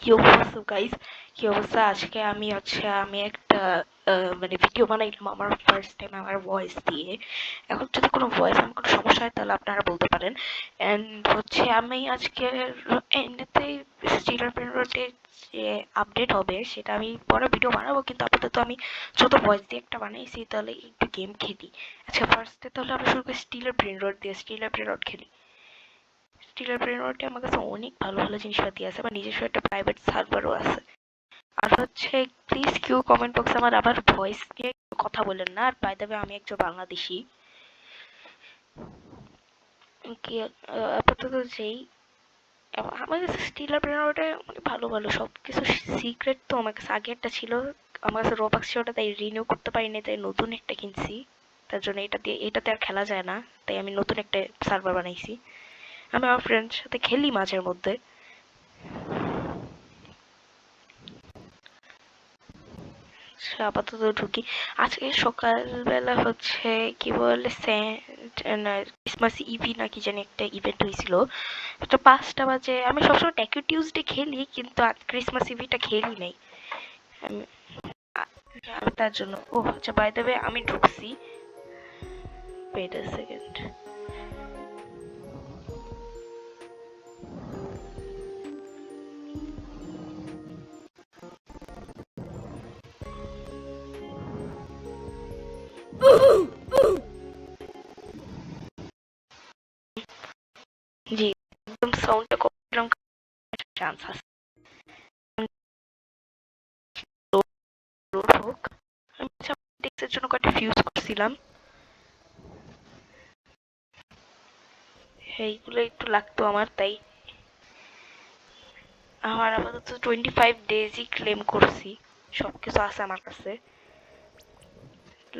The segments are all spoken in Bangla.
ইয়ো হোয়াটস আপ গাইস, কি অবস্থা? আজকে আমি একটা মানে ভিডিও বানাইলাম আমার ফার্স্ট টাইম আমার ভয়েস দিয়ে। এখন যদি কোনো ভয়েস আমার কোনো সমস্যা হয় তাহলে আপনারা বলতে পারেন। অ্যান্ড হচ্ছে আমি আজকে এমনিতেই স্টিলার পেরোডে যে আপডেট হবে সেটা আমি পরে ভিডিও বানাবো, কিন্তু আপাতত আমি ছোট ভয়েস দিয়ে একটা বানাইছি, তাহলে একটু গেম খেলি। আচ্ছা, ফার্স্টে তাহলে আমরা শুরু করি স্টিলার ব্রেন রড দিয়ে। স্টিলার ব্রেন রড খেলি। স্টিলার ব্রেন রডে আমার কাছে অনেক ভালো ভালো জিনিসপাতি আছে, আমার নিজস্ব একটা প্রাইভেট সার্ভারও আছে। আর হচ্ছে প্লিজ কেউ কমেন্ট বক্সে আমার আবার ভয়েস নিয়ে কথা বলেন না। আর বাই দ্য ওয়ে আমি একজন বাংলাদেশি। কি আপাতত যেই আমার কাছে স্টিলার ব্রেনারটা অনেক ভালো ভালো সব কিছু সিক্রেট, তো আমার কাছে আগে একটা ছিল, আমার কাছে রোবাক্স ছিল, তাই রিনিউ করতে পারিনি, তাই নতুন একটা কিনছি। তার জন্য এটাতে আর খেলা যায় না, তাই আমি নতুন একটা সার্ভার বানাইছি। আমি আমার ফ্রেন্ডের সাথে খেলি মাঝের মধ্যে। আপাতত ঢুকি। আজকে সকালবেলা হচ্ছে কি বলে ক্রিসমাস ইভি না কি জানি একটা ইভেন্ট হয়েছিল। তো 5টা বাজে আমি সবসময় ট্যাকু টিউসডে খেলি, কিন্তু আজ ক্রিসমাস ইভিটা খেলি নাই। আমি আমি তার জন্য আচ্ছা, বাই দ্য ওয়ে আমি ঢুকছি। Wait a second. জি, একদম সাউন্ডটা কম চান্স আছে লোড হোক। আমি টেক্সের জন্য কয়েকটা ফিউজ করছিলাম, এইগুলো একটু লাগতো আমার, তাই আমার আপাতত 25 ডেজই ক্লেম করছি। সবকিছু আছে আমার কাছে।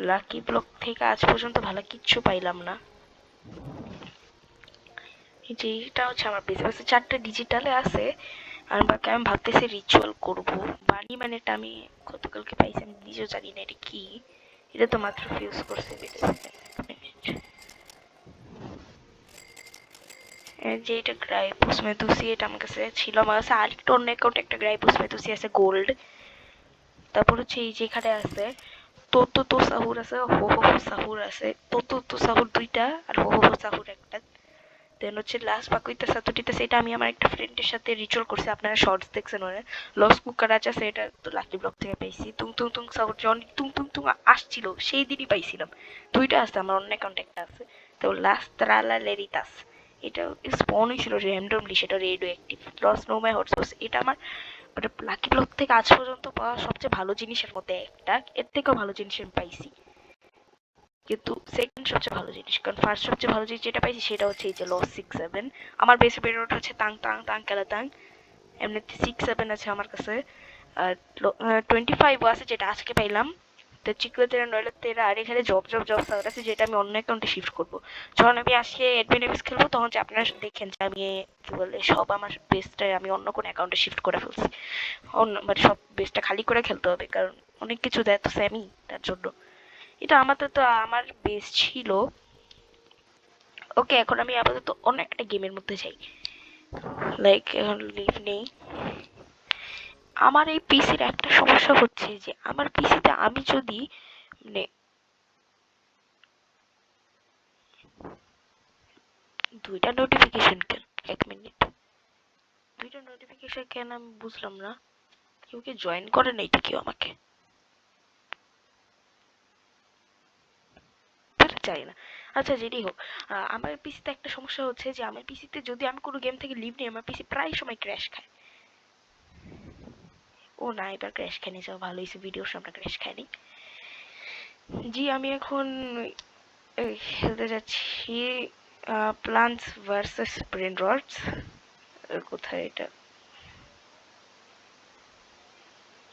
লাকি ব্লক থেকে আজ পর্যন্ত ভালো কিচ্ছু পাইলাম না। এই যে এটা হচ্ছে আমার বেস আছে, 4টা ডিজিটালে আছে। আর বাকি আমি ভাবতেছি রিচুয়াল করব। বানি মানে এটা আমি গতকালকে পাইছি, আমি নিজেও জানি না এটা কি। এটা তো মাত্র ফিউজ করছে। যে এটা গ্রাইপোস মেথুসি, এটা আমার কাছে ছিল। আমার কাছে আরেকটা অন্য অ্যাকাউন্টে একটা গ্রাইপোস মেথুসি আছে গোল্ড। তারপর হচ্ছে এই যেখানে আছে তো সাহুর আছে, হো হো হো সাহুর আছে। তো সাহুর 2টা আর হো হো হো সাহুর একটা। দেন হচ্ছে লাস্ট বাকুইতা সাতুটিতে, সেটা আমি আমার একটা ফ্রেন্ডের সাথে রিচুয়াল করছি, আপনারা শর্টস দেখছেন ওরা। লস কুকার আছে সেটা তো লাকি ব্লক থেকে পাইছি। তুং তুং তুং সাউন্ড জন তুং তুং তুং আসছিল সেই দিনই পাইছিলাম। 2টা আছে আমার অন্য অ্যাকাউন্টে একটা আছে। তো লাস্ট ত্রালা লেরিতাস, এটা স্পন হয়েছিল র্যান্ডমলি, সেটা রেডিও অ্যাক্টিভ। লস নো মাই হটস্পট, এটা আমার মানে লাকি ব্লক থেকে আজ পর্যন্ত পাওয়া সবচেয়ে ভালো জিনিসের মধ্যে একটা। এর থেকেও ভালো জিনিস আমি পাইছি, কিন্তু সেকেন্ড সবচেয়ে ভালো জিনিস, কারণ ফার্স্ট সবচেয়ে ভালো জিনিস যেটা পাইছি সেটা হচ্ছে এই যে লস 6-7। আমার বেসে বেরোট হচ্ছে তাং তাং তাং কেলা তাং। এমনিতে 6-7 আছে আমার কাছে। আর 25 আছে যেটা আজকে পাইলাম। তো চিকলে তেরা নইলে তেরা, আর এখানে জব জব জব সাউন্ড আছে যেটা আমি অন্য অ্যাকাউন্টে শিফট করবো। যখন আমি আজকে অ্যাডমিন এপিস খেলবো তখন যে আপনারা দেখেন যে আমি কি বলে সব আমার বেসটা আমি অন্য কোনো অ্যাকাউন্টে শিফট করে ফেলছি। অন্য মানে সব বেসটা খালি করে খেলতে হবে, কারণ অনেক কিছু দেয় তো স্যামই, তার জন্য। এটা আমাদের তো আমার বেস ছিল। ওকে, এখন আমি আপাতত অন্য একটা গেমের মধ্যে যাই। লাইক এখন লিভ নেই। আমার এই পিসির একটা সমস্যা হচ্ছে যে আমার পিসিতে আমি যদি মানে 2টা নোটিফিকেশন কেন, 1 মিনিট, 2টা নোটিফিকেশন কেন আমি বুঝলাম না। কেউ কি জয়েন করে নাই তো কেউ আমাকে, চাই না। আচ্ছা, যেটি হোক, আমার পিসিতে একটা সমস্যা হচ্ছে যে আমার পিসিতে যদি আমি কোনো গেম থেকে লিভ নিই আমার পিসি প্রায় সময় ক্র্যাশ খায়। ও না, এবার ক্র্যাশ খায়নি, যাও ভালো হয়েছে, ভিডিওর সামনে ক্র্যাশ খায়নি। জি, আমি এখন খেলতে যাচ্ছি প্লান্টস ভার্সেস ব্রেন রডস। কোথায় এটা?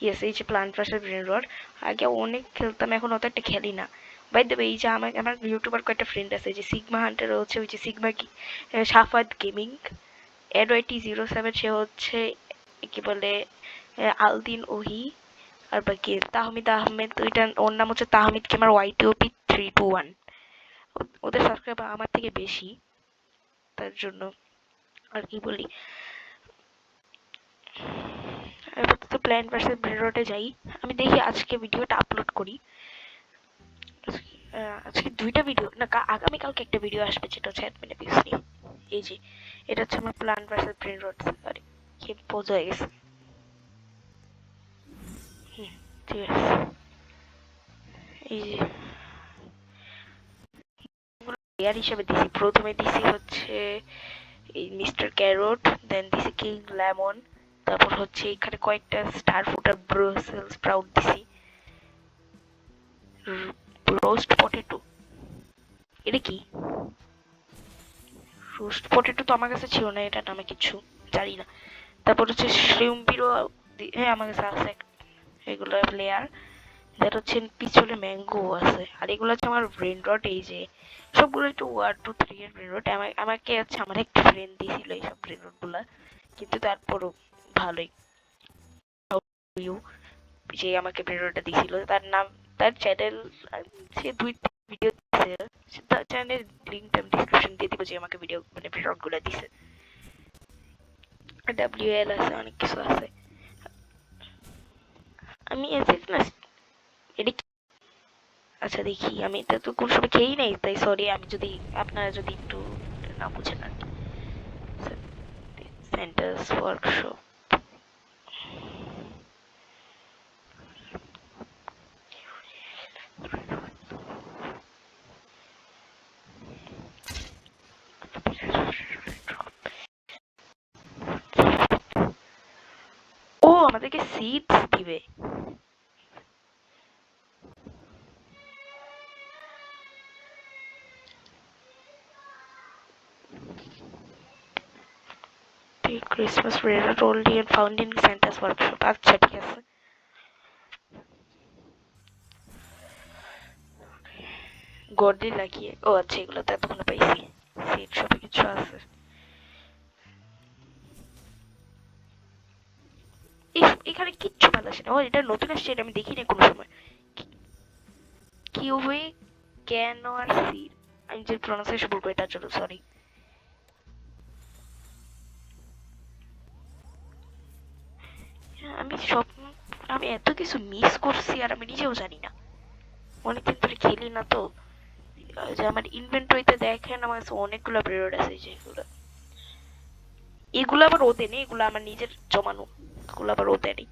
ইয়েস, এই যে প্লান্ট ভার্সেস ব্রেন রড। আগে অনেক খেলতাম, এখন অত একটা খেলি না। বাই দ্য ওয়ে, এই যে আমার ইউটিউবার কয়েকটা ফ্রেন্ড আছে, যে সিগমা হান্টার হচ্ছে, ওই যে সিগমা সাফাত গেমিং, এডওয়াইটি 07 সে হচ্ছে কি বলে আলদিন ওহি, আর বাকি তাহমিদ আহমেদ, ওইটা ওর নাম হচ্ছে তাহমিদ গেমার YTOP321। ওদের সাবস্ক্রাইবার আমার থেকে বেশি, তার জন্য আর কি বলি। এবার তো প্ল্যান্ট ভার্সেস ব্রেডরটে যাই। আমি দেখি আজকে ভিডিওটা আপলোড করি। আজকে দুইটা ভিডিও না, আগামীকালকে একটা ভিডিও আসবে যেটা হচ্ছে অ্যাডমিন অ্যাবিউজ নিয়ে। এই যে এটা হচ্ছে আমার প্ল্যান্ট ভার্সেস ব্রেডরট। আরে কি পোজ হয়ে গেছে। ঠিক আছে, এই যে প্লেয়ার হিসেবে দিছি। প্রথমে দিছি হচ্ছে এই মিস্টার ক্যারট, দেন দিছি কিং লেমন, তারপর হচ্ছে এখানে কয়েকটা স্টার ফুটার ব্রাসেল স্প্রাউট দিছি, রোস্ট পটেটো। এটা কি রোস্ট পটেটো? তো আমার কাছে ছিল না, এটা নামে কিছু জানি না। তারপর হচ্ছে শ্রিম্পিরও, হ্যাঁ আমার কাছে আছে এগুলো লেয়ার। এটা হচ্ছে পিছনে ম্যাঙ্গো আছে, আর এগুলো হচ্ছে আমার ব্রেন রট। এই যে সবগুলো একটু 1 2 3 এর ব্রেন রট। আমাকে হচ্ছে আমার একটা ফ্রেন্ড দিয়েছিল এইসব ব্রেন রট গুলা, কিন্তু তারপরও ভালোই। যে আমাকে ব্রেন রটটা দিয়েছিল তার নাম, তার চ্যানেল, সে 2 ভিডিও দিছে, তার চ্যানেল লিঙ্কটা আমি ডিসক্রিপশন দিয়ে দিব, যে আমাকে ভিডিও মানে ব্রেন রট গুলা দিছে। WL আছে, অনেক কিছু আছে। আমি এসেছি না, এটা আচ্ছা দেখি, আমি এটা তো কোন সময় খেয়েই নাই, তাই সরি আমি যদি, আপনারা যদি একটু না বুঝেন আর কি। সেন্টার্স ওয়ার্কশপ, ও আমাদেরকে সিডস দিবে। Christmas red oldie and found in centers workshop. আচ্ছা ঠিক আছে, গর্দি লাগিয়ে, ও আচ্ছা এগুলো তো এতক্ষণ পাইছি। সিট সব কিছু আছে। এখানে কিচ্ছু ভালো আসে না। ও এটা নতুন আসছে, এটা আমি দেখি না কোনো সময়। কিউবে ক্যান আর সিড, আমি যে প্রনাউন্সিয়েশন বলবো এটার জন্য সরি। আমি সব, আমি এত কিছু মিস করছি আর আমি নিজেও জানি না, অনেকদিন ধরে খেলি না তো। যে আমার ইনভেন্টরিতে দেখেন আমার কাছে অনেকগুলো ব্রেড আছে, যেগুলো এগুলো আবার ওতে নেই, এগুলো আমার নিজের জমানো, এগুলো আবার ওতে নেই।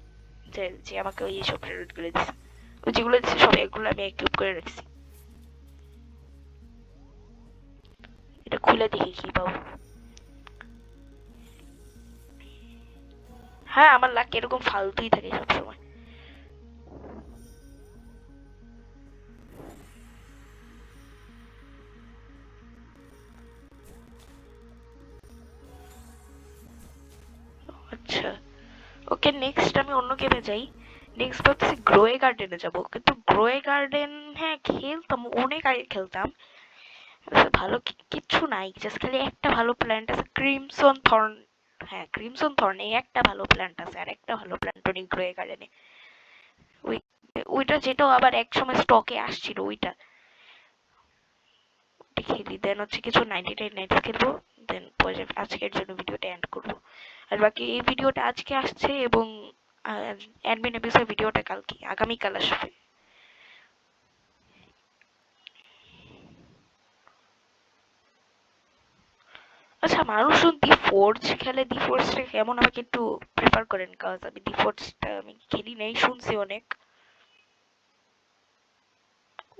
যে যে আমাকে ওই সব ব্রেড গুলো দিছে, ওই যেগুলো দিছে সব এগুলো আমি কিউব করে রাখছি। এটা খুলে দেখি কি পাবো। হ্যাঁ আমার লাক এরকম ফালতুই থাকে সবসময়। আচ্ছা ওকে, নেক্সট আমি অন্য গেমে যাই। নেক্সট ভাবছি গ্রোয়ে গার্ডেনে যাবো, কিন্তু গ্রোয়ে গার্ডেন হ্যাঁ খেলতাম, অনেক আগে খেলতাম। ভালো কিচ্ছু নাই, জাস্ট খালি একটা ভালো প্ল্যান্ট আছে, ক্রিমসন থর্ন। হ্যাঁ ক্রিমসন থর্ন, এই একটা ভালো প্ল্যান্ট আছে, আর একটা ভালো প্ল্যান্ট নেই গ্রোয়ে গার্ডেনে। ওই ওইটা যেটাও আবার এক সময় স্টকে আসছিল ওইটা, ওটা খেলি। দেন হচ্ছে কিছু 99 নাইটস খেলবো, দেন পরে আজকের জন্য ভিডিওটা এন্ড করবো। আর বাকি এই ভিডিওটা আজকে আসছে, এবং অ্যাডমিন এপিসোড ভিডিওটা কালকে আগামীকাল আসবে। আচ্ছা মানুষজন দি ফোর্জ খেলে, দি ফোর্জটা কেমন আমাকে একটু প্রেফার করেন, কাজ আমি দি ফোর্জটা আমি খেলি নাই, শুনছি অনেক।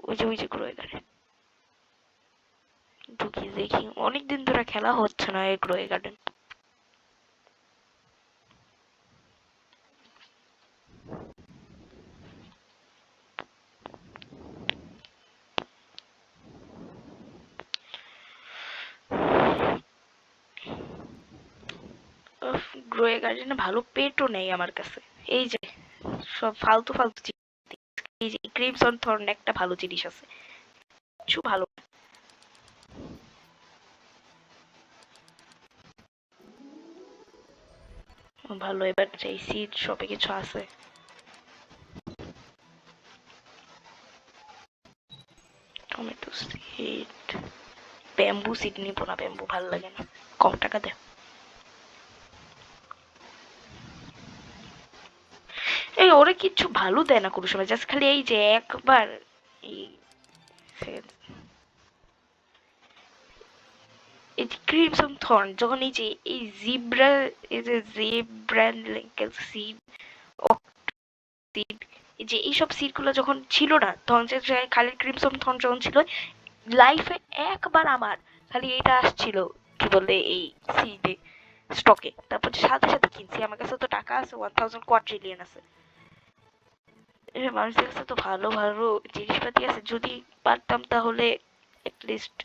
ওই যে ঘুরে গেলে ঢুকি দেখি, অনেকদিন ধরে খেলা হচ্ছে না এই গ্রোয়ে গার্ডেন। গ্রোয়ে গার্ডেনে ভালো পেটও নেই আমার কাছে। এই যে সব ফালতু ফালতু জিনিস। এই যে ক্রিমসন থর্ন একটা ভালো জিনিস আছে, কিছু ভালো ভালো। এবার চাই সিড শপে কিছু আছে। টমেটো সিড, ব্যাম্বু সিড নিবো না, ব্যাম্বু ভালো লাগে না, কম টাকা দে। ভাই ওরা কিচ্ছু ভালো দেয় না কোনো সময়, জাস্ট খালি এই যে একবার এই এই যে ক্রিমসন থর্ন যখন এই যে এই জিব্রা, এই যে জিব্রা সিড, সিড, এই যে এইসব সিড গুলো যখন ছিল না তখন যে খালি ক্রিমসন থর্ন যখন ছিল, লাইফে একবার আমার খালি এটা আসছিল কি বলে এই সিডে স্টকে, তারপর সাথে সাথে কিনছি। আমার কাছে তো টাকা আছে 1000 কোয়াড্রিলিয়ন আছে, মানুষের কাছে তো ভালো ভালো জিনিসপাতি আছে, যদি পারতাম তাহলে এটলিস্ট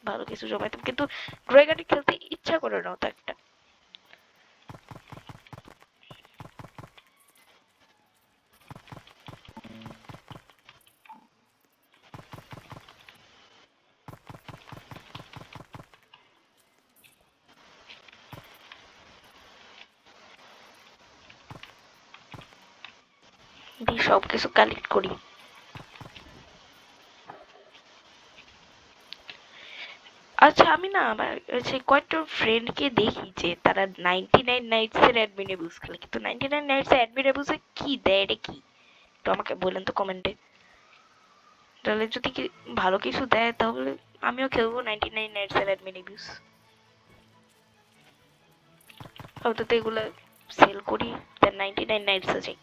ভালো কিছু জমাইতাম, কিন্তু ড্রাইগাটি খেলতে ইচ্ছা করে না তো একটা। দিয়ে সবকিছু কালেক্ট করি। আচ্ছা আমি না আমার হচ্ছে কয়েকটা ফ্রেন্ডকে দেখি যে তারা 99 নাইটস এর অ্যাডমিন ইউজ করে, কিন্তু 99 নাইটস এর অ্যাডমিন ইউজে কি দেয় এটা কি, তো আমাকে বলেন তো কমেন্টে। তাহলে যদি কি ভালো কিছু দেয় তাহলে আমিও খেলবো 99 নাইটস এর অ্যাডমিন ইউজ। আপাতত এগুলো সেল করি, দেন 99 নাইটস এ যাই।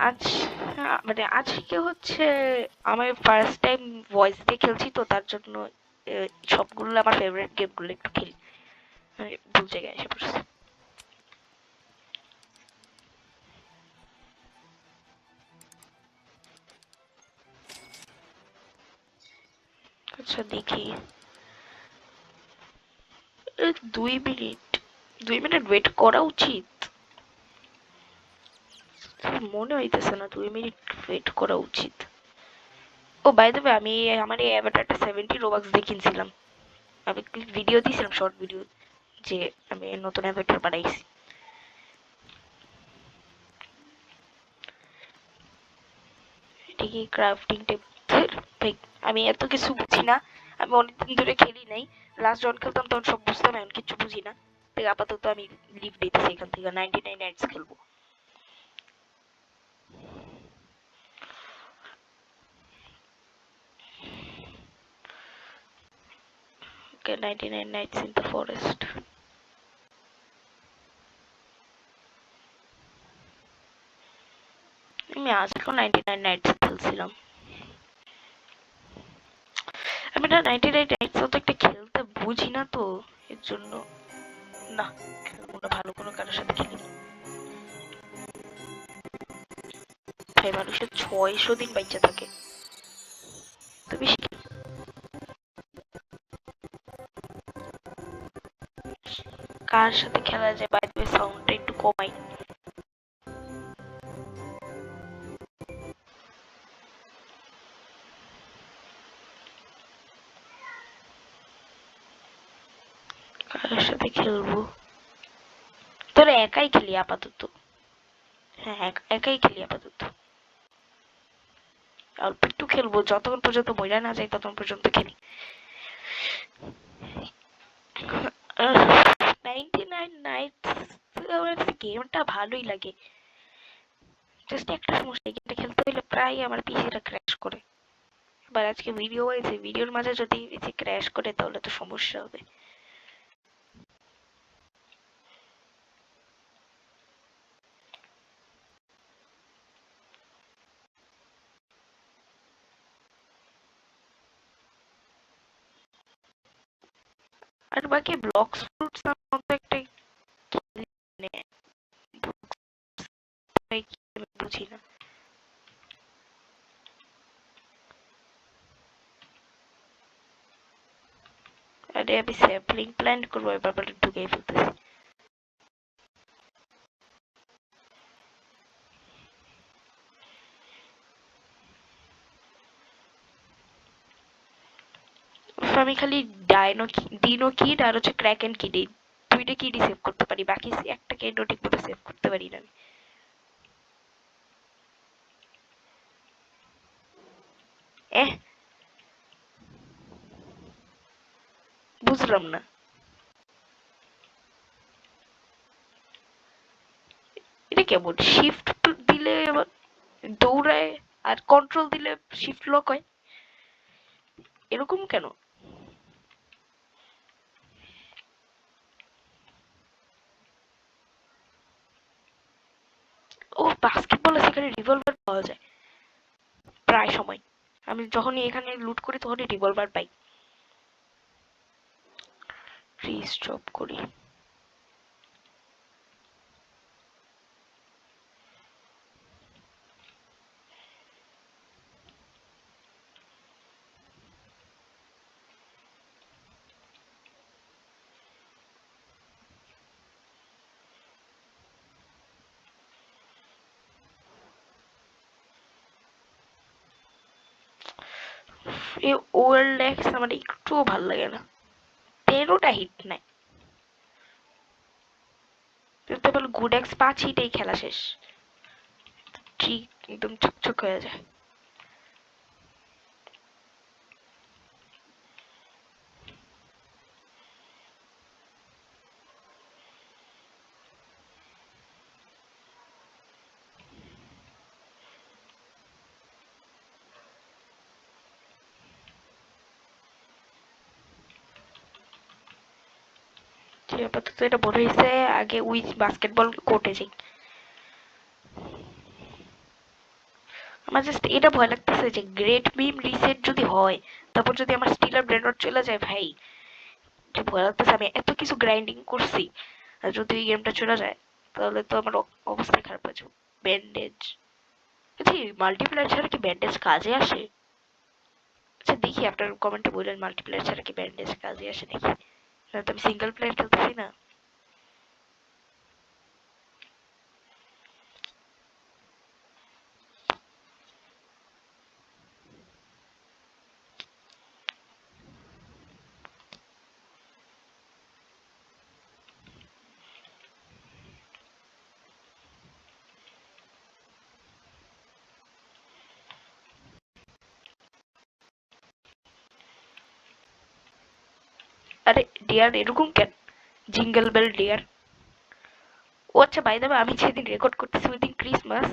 আজ মানে আজকে হচ্ছে আমার ফার্স্ট টাইম ভয়েস দিয়ে খেলছি, তো তার জন্য সবগুলো আমার ফেভারিট গেমগুলো একটু খেলি, ভুল জায়গায় এসে পড়ছি। আচ্ছা দেখি 2 মিনিট, 2 মিনিট ওয়েট করা উচিত, মনে হইতেছে না 2 মিনিট ওয়েট করা উচিত। ও বাই দ্য ওয়ে আমি আমার এই অ্যাভাটারটা 70 রোবাক্স দিয়ে কিনছিলাম, আমি ভিডিও দিয়েছিলাম শর্ট ভিডিও যে আমি নতুন অ্যাভাটার বানাইছি। এটা কি ক্রাফটিং টেবিল? ভাই আমি এত কিছু বুঝি না, আমি অনেকদিন ধরে খেলি নাই, লাস্ট যখন খেলতাম তখন সব বুঝতাম, এখন কিছু বুঝি না। তাই আপাতত আমি লিভ দিতেছি এখান থেকে, 99 নাইটস খেলবো। ওকে 99 নাইটস ইন দ্য ফরেস্ট। আমি আজকেও 99 নাইটস খেলছিলাম। আমি না 99 নাইটস অত একটা খেলতে বুঝি না তো, এর জন্য না খেলবো না, ভালো কোনো কারোর সাথে খেলি। ভাই মানুষের 600 দিন বাইচা থাকে, তো বেশি কার সাথে খেলা যায়? বাই দ্য ওয়ে সাউন্ডটা একটু কমাই। কার সাথে খেলবো? তোরা একাই খেলি আপাতত। হ্যাঁ একাই খেলি আপাতত, অল্প একটু খেলবো, যতক্ষণ পর্যন্ত মইরা না যায় ততক্ষণ পর্যন্ত খেলি। 99 নাইটস আমার গেমটা ভালোই লাগে, জাস্ট একটা সমস্যা, এই গেমটা খেলতে হইলে প্রায় আমার পিসিটা ক্র্যাশ করে। এবার আজকে ভিডিও হয়েছে, ভিডিওর মাঝে যদি পিসি ক্র্যাশ করে তাহলে তো সমস্যা হবে। আর বাকি ব্লকস ফ্রুটস আমার মতো একটা খেলি, মানে আমি বুঝি না। আরে আমি স্যাম্পলিং প্ল্যান্ট করবো, এবার বলে ঢুকেই ফেলতেছি। আমি খালি ডিনো কিড আর হচ্ছে ক্র্যাকেন কিড, এই দুইটা কিডই সেভ করতে পারি, বাকি একটা কিডও ঠিক মতো সেভ করতে পারি না আমি। এহ বুঝলাম না, এটা কেমন? শিফট দিলে দৌড়ায় আর কন্ট্রোল দিলে শিফট লক হয়, এরকম কেন? ও বাস্কেটবলে সেখানে রিভলভার পাওয়া যায় প্রায় সময়। আমি যখনই এখানে লুট করি তখনই রিভলভার পাই। রিস্টপ করি। এই ওয়ার্ল্ড এক্স আমার একটুও ভাল লাগে না, 13টা হিট নাই। গুড এক্স 5 হিটেই খেলা শেষ, ঠিক একদম চকচক হয়ে যায়। আপাতত এটা বড় হয়েছে, আগে ওই বাস্কেটবল কোর্টে যাই। আমার জাস্ট এটা ভয় লাগতেছে যে গ্রেট বিম রিসেট যদি হয়, তারপর যদি আমার স্টিলার ব্রেনরট চলে যায় ভাই, যে ভয় লাগতেছে। আমি এত কিছু গ্রাইন্ডিং করছি, আর যদি এই গেমটা চলে যায় তাহলে তো আমার অবস্থা খারাপ হয়ে যাবে। ব্যান্ডেজ, আচ্ছা মাল্টিপ্লেয়ার ছাড়া কি ব্যান্ডেজ কাজে আসে? আচ্ছা দেখি আপনার কমেন্টে বললেন মাল্টিপ্লেয়ার ছাড়া কি ব্যান্ডেজ কাজে আসে নাকি, না তো আমি সিঙ্গেল প্লেয়ার খেলতেছি না। আরে ডিয়ার এরকম কেন? Jingle bell deer. ও আচ্ছা, বাই দ্য ওয়ে আমি যেদিন রেকর্ড করতেছি ওই দিন ক্রিসমাস।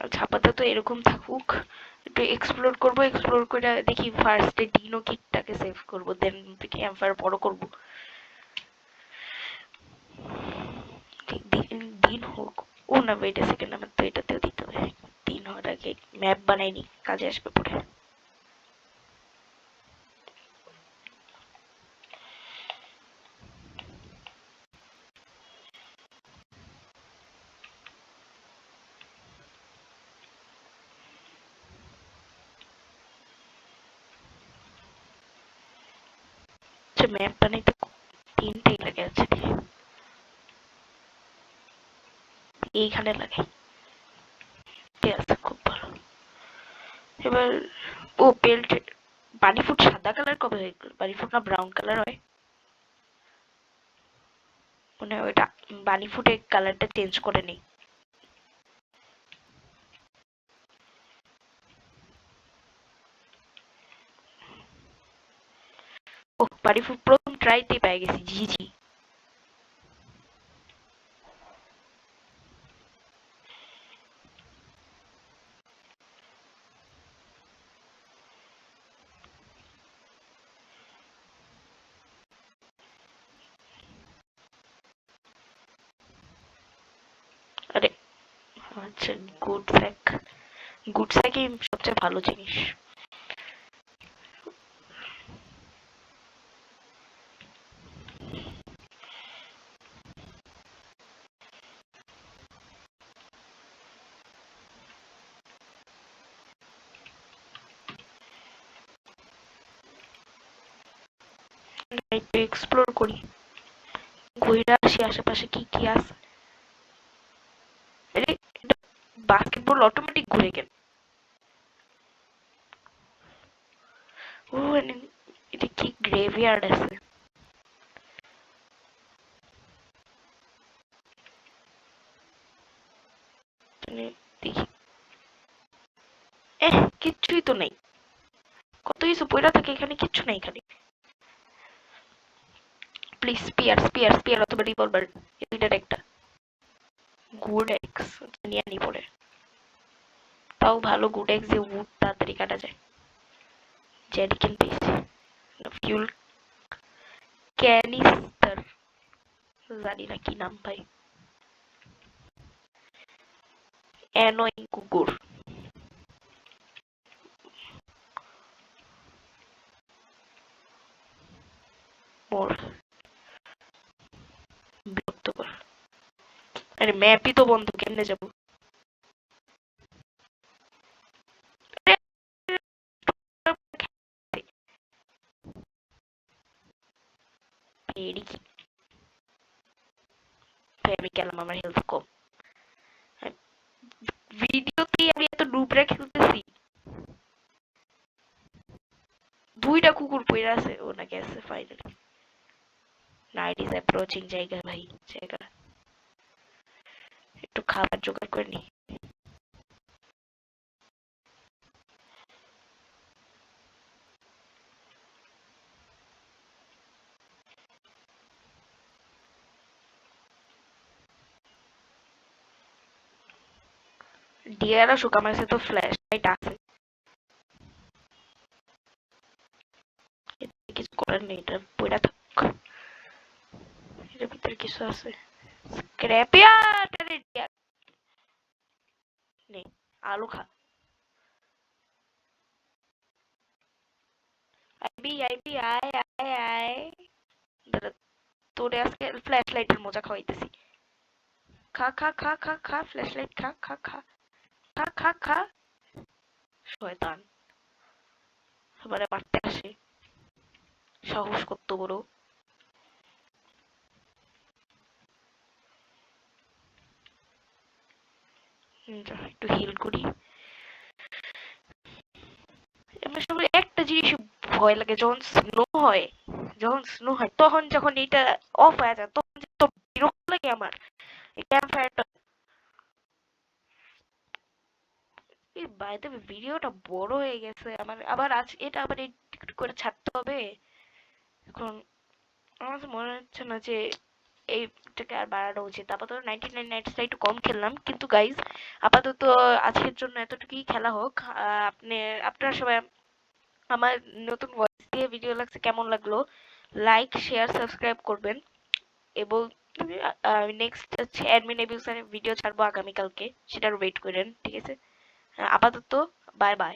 আচ্ছা আপাতত এরকম থাকুক, একটু এক্সপ্লোর করবো, এক্সপ্লোর করে দেখি ফার্স্টে ডিনো কিটটাকে সেভ করবো, দেন ক্যাম্প ফায়ার বড় করবো। দিন দিন হোক। ও না ওয়েট এ সেকেন্ড, আমার তো এটাতেও দিতে হবে। দিন হওয়ার আগে ম্যাপ বানাইনি, কাজে আসবে পরে। আচ্ছা ম্যাপ বানাইতে 3টাই লাগে, আছে এইখানে লাগাই। ঠিক আছে, খুব ভালো। এবার ও বেল্ট, বানি ফুট সাদা কালার কবে হয়ে গেল? বানি ফুট না ব্রাউন কালার হয়? মানে ওইটা বানি ফুটে কালারটা চেঞ্জ করে নেই। ও বানি ফুট প্রথম ট্রাইতেই পেয়ে গেছি, জি জি। আরে আচ্ছা, গুড স্যাক, গুড স্যাকই সবচেয়ে ভালো জিনিস। একটু এক্সপ্লোর করি, ঘুরে আসি আশেপাশে কি কি আছে। আরে বাস্কেটবল অটোমেটিক ঘুরে কেন? ও এটা কি গ্রেভিয়ার্ড আছে? দেখি। কিচ্ছুই তো নেই। কত কিছু পইড়া থাকে, এখানে কিচ্ছু নাই এখানে। প্লিজ স্পিয়ার স্পিয়ার স্পিয়ার অথবা রিভলভার, এই দুইটার একটা। গুড এক্স নিয়ে আনি পরে। তাও ভালো গুড এক্স যে উড তাড়াতাড়ি কাটা যায়। জেরিকেন পেয়েছি। ফিউল ক্যানিস্টার, জানি না কি নাম ভাই। অ্যানোয়িং কুকুর। মোর বিরক্তকর। আরে ম্যাপই তো বন্ধ, কেমনে যাবো? এরই কি ভাই, আমি গেলাম, আমার হেলথ কম। ভিডিওতেই আমি এত নুবরা খেলতেছি। দুইটা কুকুর পইরা আছে, ও না গেছে ফাইনালি। নাইট ইজ অ্যাপ্রোচিং, জায়গা ভাই জায়গা। একটু খাবার জোগাড় করে নি। ডিয়ার আসুক, আমার কাছে তো ফ্ল্যাশ লাইট আছে। কিছু করার নেই, এটা পইরা থাক। এটার ভিতরে কিছু আছে। স্ক্র্যাপিয়ার ডিয়ার নে, আলু খা। আইবি আইবি আয় আয় আয়। দাঁড়া, তোরে আজকে ফ্ল্যাশ লাইটের মজা খাওয়াইতেছি। খা খা খা খা খা, ফ্ল্যাশ লাইট খা খা খা খা খা খা। শয়তান এবারে মারতে আসে, সাহস কত বড়। একটু হিল করি। আমার সবার একটা জিনিস ভয় লাগে, যখন স্নো হয় তখন, যখন এটা অফ হয়ে যায় তখন যে তো বিরক্ত লাগে আমার। এই ক্যাম্প ফায়ারটা। এই বাই দ্য ভিডিওটা বড় হয়ে গেছে আমার, আবার আজ এটা আবার এডিট করে ছাড়তে হবে এখন। আমার কাছে মনে হচ্ছে না যে এইটাকে আর বাড়ানো উচিত। আপাতত 99 নাইটসটা একটু কম খেললাম, কিন্তু গাইজ আপাতত আজকের জন্য এতটুকুই খেলা হোক। আপনারা সবাই আমার নতুন ভয়েস দিয়ে ভিডিও লাগছে কেমন লাগলো, লাইক শেয়ার সাবস্ক্রাইব করবেন। এবং নেক্সট হচ্ছে অ্যাডমিন এবিউশনের ভিডিও ছাড়বো আগামীকালকে, সেটার ওয়েট করেন, ঠিক আছে? আপাতত বাই বাই।